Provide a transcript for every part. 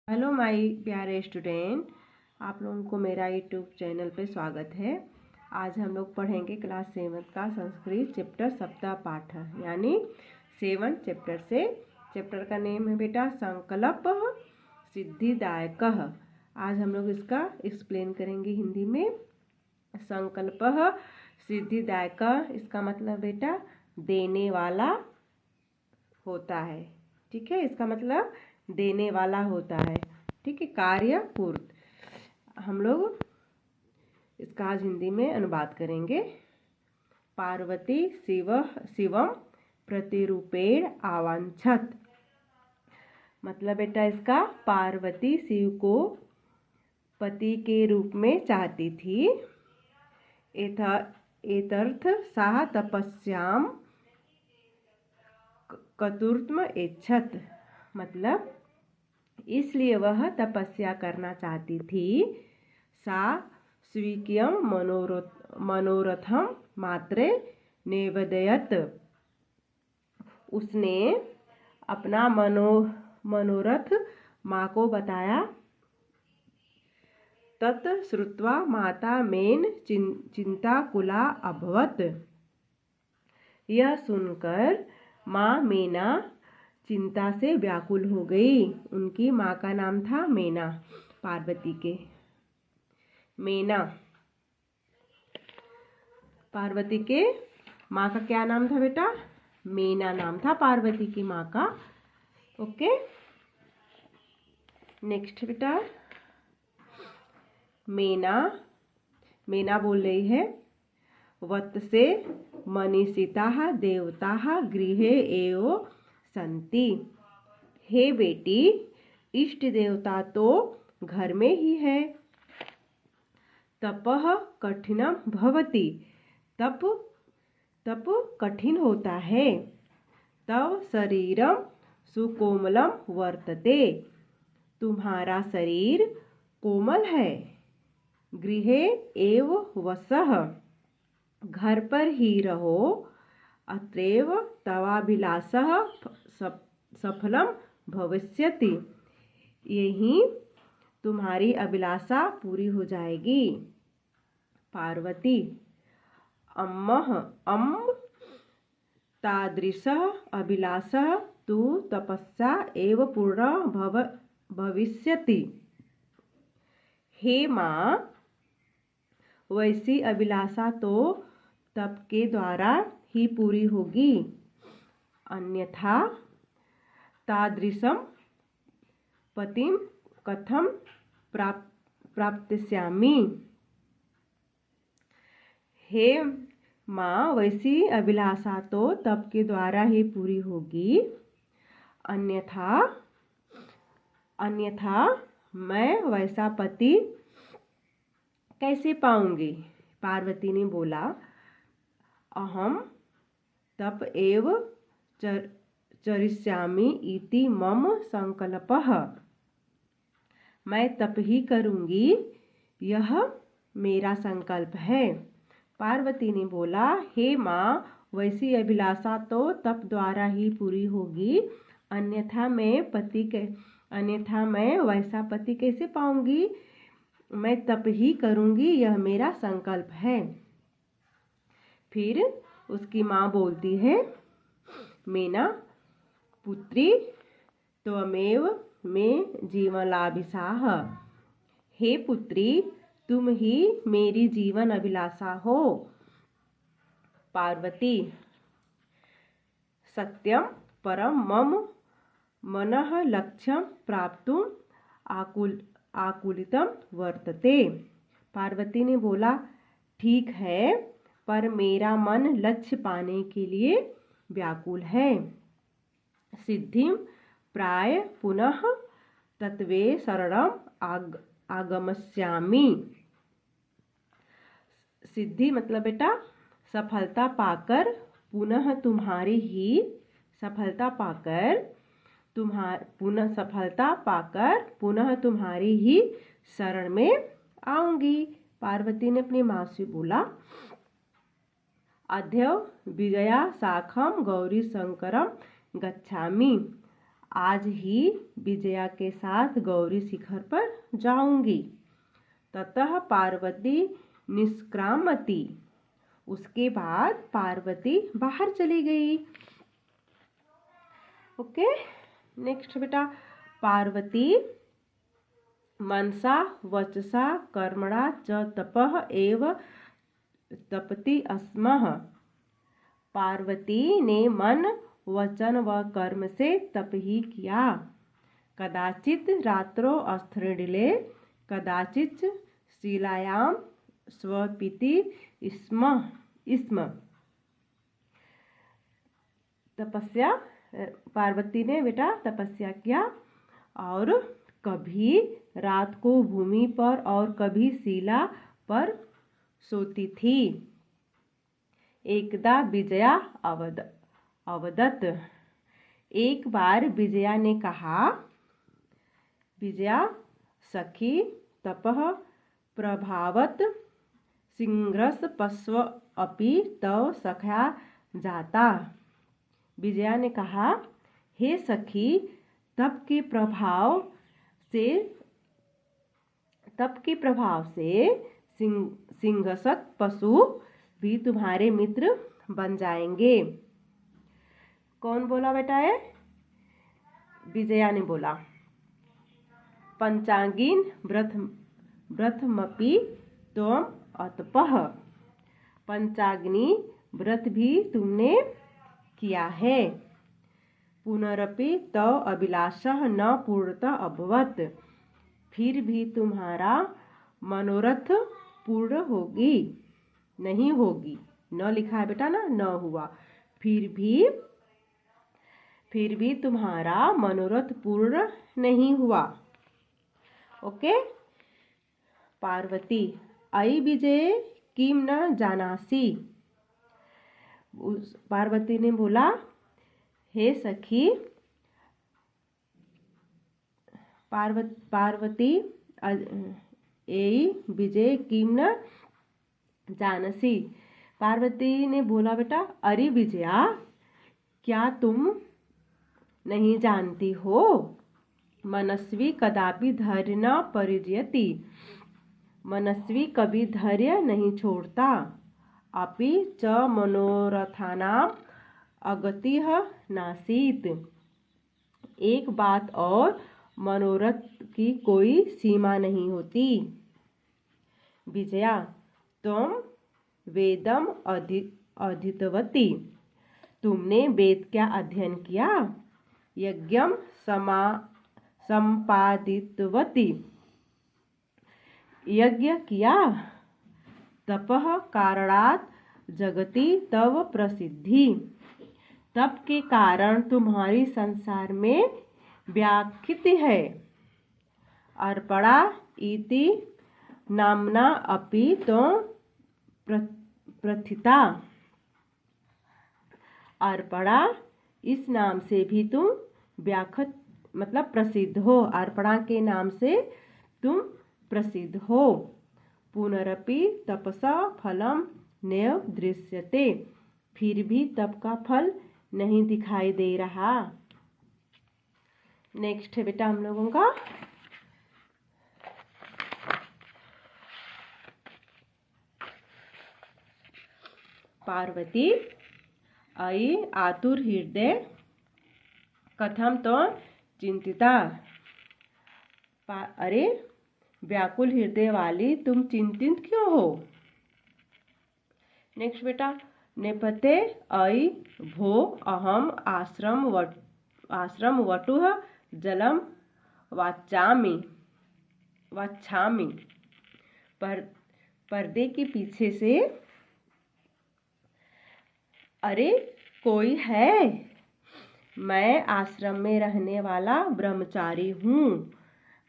Hello my प्यारे student, आप लोगों को मेरा यूट्यूब चैनल पे स्वागत है। आज हम लोग पढ़ेंगे क्लास 7 का संस्कृत चैप्टर सप्ताह पाठ यानी 7 चैप्टर से। चैप्टर का नेम है बेटा संकल्प सिद्धिदायक। आज हम लोग इसका एक्सप्लेन करेंगे हिंदी में। संकल्प सिद्धिदायक, इसका मतलब बेटा देने वाला होता है। ठीक है, इसका मतलब देने वाला होता है। ठीक है, कार्य पूर्त। हम लोग इसका आज हिंदी में अनुवाद करेंगे। पार्वती शिवम प्रतिरूपेण आवांछत। मतलब बेटा इसका पार्वती शिव को पति के रूप में चाहती थी। एतर्थ सा तपस्याम कतुर्त्म इच्छत। मतलब इसलिए वह तपस्या करना चाहती थी। सा स्वीक्यम मनोरथम मात्रे निवेदयत। उसने अपना मनोरथ माँ को बताया। तत् श्रुत्वा माता मेन चिंताकुला अभवत। यह सुनकर माँ मेना चिंता से व्याकुल हो गई। उनकी माँ का नाम था मेना, पार्वती के। मेना पार्वती के माँ का क्या नाम था बेटा? मेना नाम था पार्वती की माँ का। ओके, नेक्स्ट बेटा मेना बोल रही है वत से मनीषिता देवता गृहे एव संति। हे बेटी, इष्ट देवता तो घर में ही है। तपः कठिनम भवति। तप कठिन होता है। तव शरीरम सुकोमलम वर्तते। तुम्हारा शरीर कोमल है। गृहे एव वसः। घर पर ही रहो। अत्रैव तवाभिलाषः सफलम भविष्यति। यही तुम्हारी अभिलाषा पूरी हो जाएगी। पार्वती अम्ब तादृशः अभिलाषः तु तपस्या एव पूर्ण भविष्यति। हे माँ, वैसी अभिलाषा तो तप के द्वारा ही पूरी होगी। अन्यथा तादृशम पतिम कथम प्राप्स्यामि। हे माँ, वैसी अभिलाषा तो तप के द्वारा ही पूरी होगी। अन्यथा मैं वैसा पति कैसे पाऊंगी? पार्वती ने बोला अहम तप एव चरिष्यामि इति मम संकल्पः। मैं तप ही करूंगी, यह मेरा संकल्प है। पार्वती ने बोला हे माँ, वैसी अभिलाषा तो तप द्वारा ही पूरी होगी। अन्यथा मैं वैसा पति कैसे पाऊंगी? मैं तप ही करूंगी, यह मेरा संकल्प है। फिर उसकी माँ बोलती है मेना, पुत्री त्वमेव मे जीवनाभिलाषः। हे पुत्री, तुम ही मेरी जीवन अभिलाषा हो। पार्वती सत्यम परम मम मनः लक्ष्यम प्राप्तुम आकुलितम वर्तते। पार्वती ने बोला ठीक है, पर मेरा मन लक्ष्य पाने के लिए व्याकुल है। सिद्धिम प्राय पुनः तत्वे शरणम आगमस्यामि। सिद्धि मतलब बेटा सफलता पाकर पुनः तुम्हारी ही शरण में आऊंगी। पार्वती ने अपनी माँ से बोला अद्य विजया शाखम गौरी शंकरम गच्छामि। आज ही विजया के साथ गौरी शिखर पर जाऊंगी। ततः पार्वती निष्क्रामती। उसके बाद पार्वती बाहर चली गई। ओके, नेक्स्ट बेटा, पार्वती मनसा वचसा कर्मणा च तपः एव तपति स्मः। पार्वती ने मन, वचन व कर्म से तप ही किया। कदाचित रात्रो अस्त्रिडिले कदाचित शिलायां स्वपिति स्म। तपस्या, पार्वती ने बेटा तपस्या किया और कभी रात को भूमि पर और कभी शिला पर सोती थी। एकदा विजया अवदत। एक बार विजया ने कहा, विजया सखी तपः प्रभावत सिंग्रस पश्व अपि तव सखा जाता। विजया ने कहा, हे सखी, तप के प्रभाव से सिंहसत पशु भी तुम्हारे मित्र बन जाएंगे। कौन बोला बेटा है? विजया ने बोला। पंचांगिन व्रतमपि त्वम अतपः। पंचाग्नि व्रत भी तुमने किया है। पुनरपि तव अभिलाषः न पूर्णतः अभवत्। फिर भी तुम्हारा मनोरथ पूर्ण होगी नहीं होगी। न लिखा है बेटा ना, न हुआ। फिर भी तुम्हारा मनोरथ पूर्ण नहीं हुआ। ओके। पार्वती, अयि विजय किम न जानासी। पार्वती ने बोला, हे सखी, पार्वती एई विजय किम न जानसी। पार्वती ने बोला, बेटा अरे विजया, क्या तुम नहीं जानती हो, मनस्वी कदापि धैर्य न परिजयति। मनस्वी कभी धैर्य नहीं छोड़ता। अपि च मनोरथानां अगतिः नासीत। एक बात और, मनोरथ की कोई सीमा नहीं होती। विजया, तुम वेदम अधीतवती। तुमने वेद क्या अध्ययन किया? यज्ञम संपादितवती। यज्ञ किया। तपः कारणात् जगति तव प्रसिद्धि। तप के कारण तुम्हारी संसार में व्याख्याति है। अर्पणा इति नामना अपि तो प्रथिता। अर्पणा इस नाम से भी तुम व्याख्यात मतलब प्रसिद्ध हो। अर्पणा के नाम से तुम प्रसिद्ध हो। पुनरपि तपसा फलम नैव दृश्यते। फिर भी तप का फल नहीं दिखाई दे रहा। नेक्स्ट है बेटा हम लोगों का पार्वती, अयि आतुर हृदय कथम तो चिंतिता। अरे व्याकुल हृदय वाली, तुम चिंतित क्यों हो? नेक्स्ट बेटा, नेपथे अयि भो अहम आश्रम वटुः जलम वाच्छामि। पर्दे के पीछे से, अरे कोई है? मैं आश्रम में रहने वाला ब्रह्मचारी हूँ।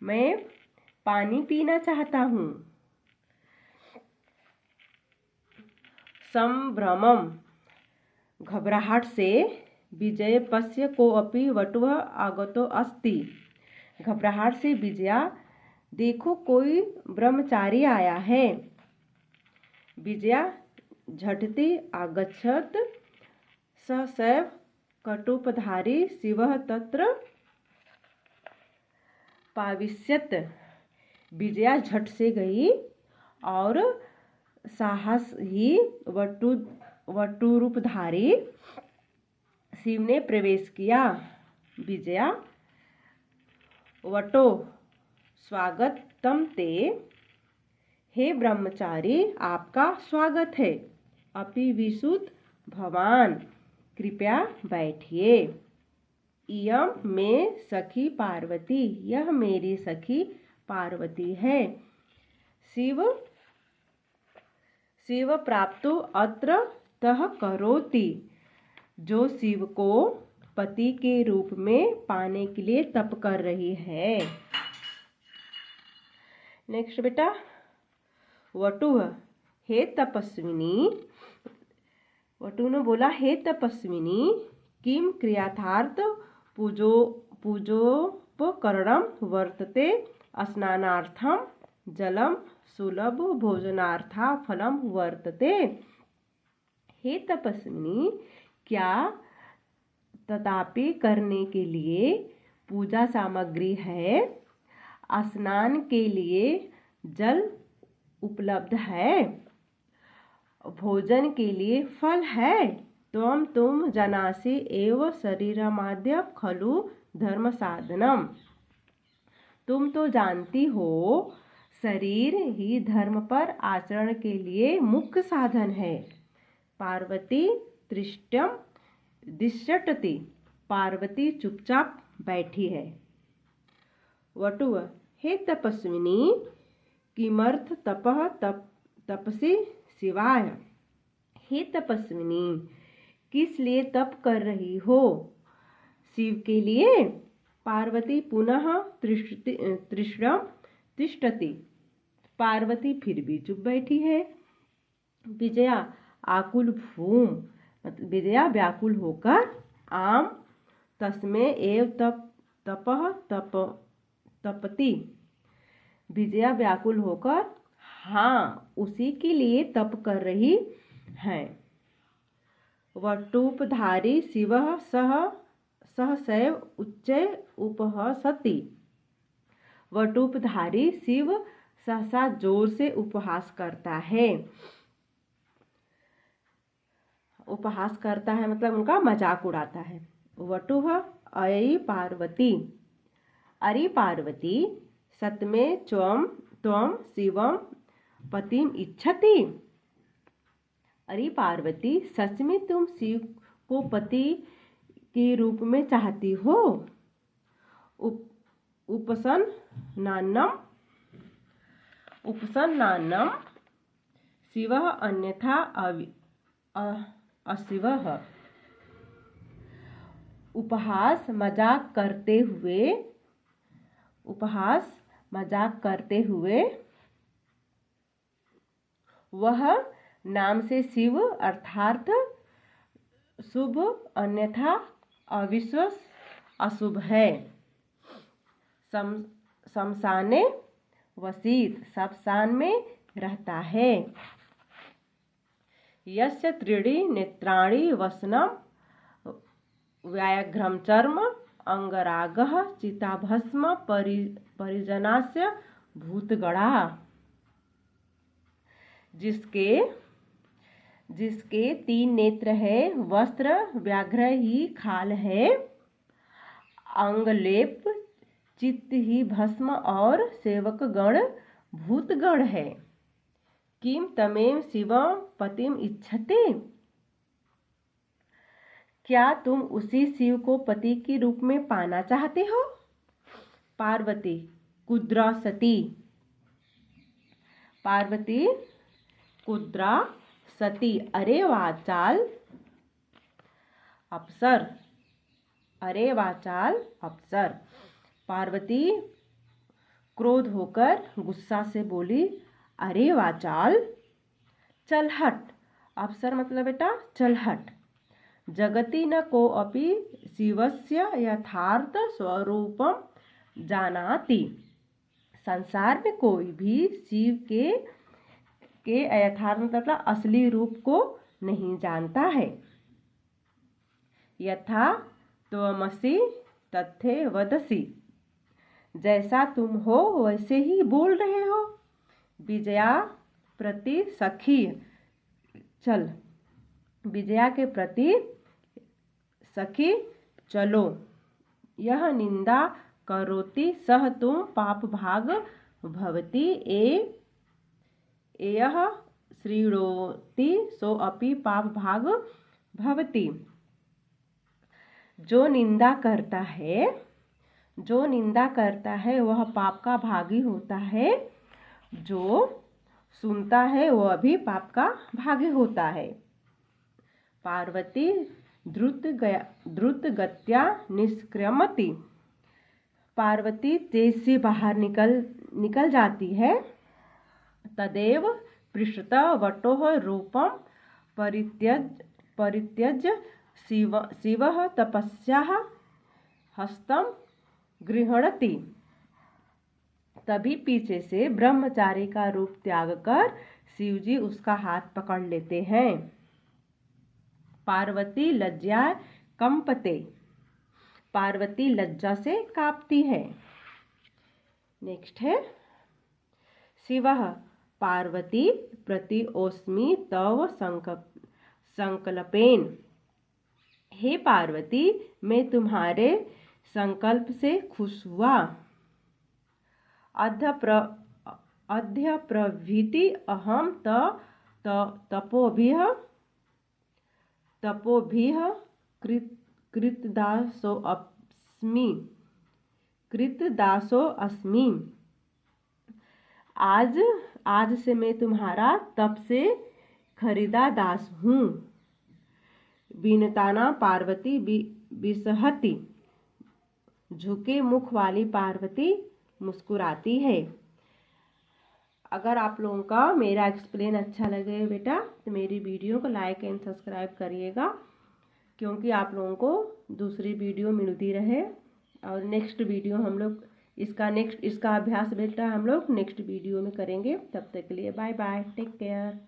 मैं पानी पीना चाहता हूँ। संभ्रमम घबराहट से, विजय पश्य को अपि वटुः आगतो अस्ति। घबराहट से विजया, देखो कोई ब्रह्मचारी आया है। विजया झटति आगच्छत। स सैव कटुपधारी शिवः तत्र पाविष्यत। विजया झट से गई और साहस ही वटु रूपधारी शिव ने प्रवेश किया। विजया वटो स्वागतम ते। हे ब्रह्मचारी, आपका स्वागत है। अपि विशुद्ध भवान, कृपया बैठिए। इयम में सखी पार्वती, यह मेरी सखी पार्वती है। शिव प्राप्तो अत्र तह करोति। जो शिव को पति के रूप में पाने के लिए तप कर रही है। नेक्स्ट बेटा, वटु, हे तपस्विनी। वटु ने बोला, हे तपस्विनी, किम क्रियार्थार्थ पूजोपकरणम वर्तते। स्नानार्थम जलम सुलभ भोजनार्था फलम वर्तते। हे तपस्विनी, क्या तथापि करने के लिए पूजा सामग्री है, स्नान के लिए जल उपलब्ध है, भोजन के लिए फल है। तुम जनासि एव शरीरमाद्य खलु धर्म साधनम। तुम तो जानती हो, शरीर ही धर्म पर आचरण के लिए मुख्य साधन है। पार्वती तृष्टम दिशटति। पार्वती चुपचाप बैठी है। वटु, हे तपस्विनी, किमर्थ तपसी शिवाय। हे तपस्विनी, किस लिए तप कर रही हो? शिव के लिए। पार्वती पुनः तृष्णम तिष्ठति। पार्वती फिर भी चुप बैठी है। विजया आकुल भूम। विजया व्याकुल होकर आम तस्मै एव तपति। विजया व्याकुल होकर हाँ, उसी के लिए तप कर रही है। वटुपधारी शिव सहसैव उच्चै उपहसति। वटुपधारी शिव सहसा जोर से उपहास करता है। उपहास करता है मतलब उनका मजाक उड़ाता है। वटुः अयि पार्वती। अरे पार्वती, सत्मे त्वं शिवम पतिम इच्छति। अरे पार्वती, सच में तुम शिव को पति के रूप में चाहती हो? उपसन्नान्नम शिवः अन्यथा अशिवः। उपहास मजाक करते हुए वह नाम से शिव अर्थात शुभ अन्यथा अविश्वास अशुभ है। शमशाने वसीत, शमशान में रहता है। यस्य त्रीणि नेत्राणि वसनम व्याघ्रम चर्म अंगरागः चिताभस्म परिजनास्य भूतगणा। जिसके 3 नेत्र है, वस्त्र व्याघ्र ही खाल है, अंगलेप चित्त ही भस्म और सेवक गण भूतगण है। किम तमेव शिवम पतिम इच्छते। क्या तुम उसी शिव को पति के रूप में पाना चाहते हो? पार्वती कुद्रा सती। पार्वती कुद्रा सती। अरे वाचाल अप्सर। अरे वाचाल अप्सर। पार्वती क्रोध होकर गुस्सा से बोली, अरे वाचाल, चल हट। अप्सर मतलब बेटा चल हट। जगति न को अपि शिवस्य यथार्थ स्वरूपम जानाति। संसार में कोई भी शिव के यथार्थ मतलब असली रूप को नहीं जानता है। यथा त्वमसि तथे वदसि। जैसा तुम हो वैसे ही बोल रहे हो। विजया प्रति सखी, चल विजया के प्रति सखी चलो। यह निंदा करोति सह तुम पाप भाग भवति, एयः श्रीणोति सो अपि पाप भाग भवति। जो निंदा करता है वह पाप का भागी होता है। जो सुनता है वह भी पाप का भागी होता है। पार्वती द्रुत गत्या निष्क्रमति, पार्वती तेज से बाहर निकल जाती है। तदेव पृष्ठतः वटोः रूपं परित्यज्य शिवः तपस्याः हस्तं गृह्णति, तभी पीछे से ब्रह्मचारी का रूप त्याग कर शिवजी उसका हाथ पकड़ लेते हैं। पार्वती लज्जा कंपते, पार्वती लज्जा से कांपती है। नेक्स्ट है शिवः पार्वती प्रति ओस्मि तव संकल्पेन, हे पार्वती मैं तुम्हारे संकल्प से खुश हुआ। अद्य प्रभृति अहम तपोभिः कृतदासो अस्मि, आज से मैं तुम्हारा तप से खरीदा दास हूँ। विनताना पार्वती विसहति, झुके मुख वाली पार्वती मुस्कुराती है। अगर आप लोगों का मेरा एक्सप्लेन अच्छा लगे बेटा तो मेरी वीडियो को लाइक एंड सब्सक्राइब करिएगा, क्योंकि आप लोगों को दूसरी वीडियो मिलती रहे। और नेक्स्ट वीडियो हम लोग इसका अभ्यास बेटा हम लोग नेक्स्ट वीडियो में करेंगे। तब तक के लिए बाय बाय, टेक केयर।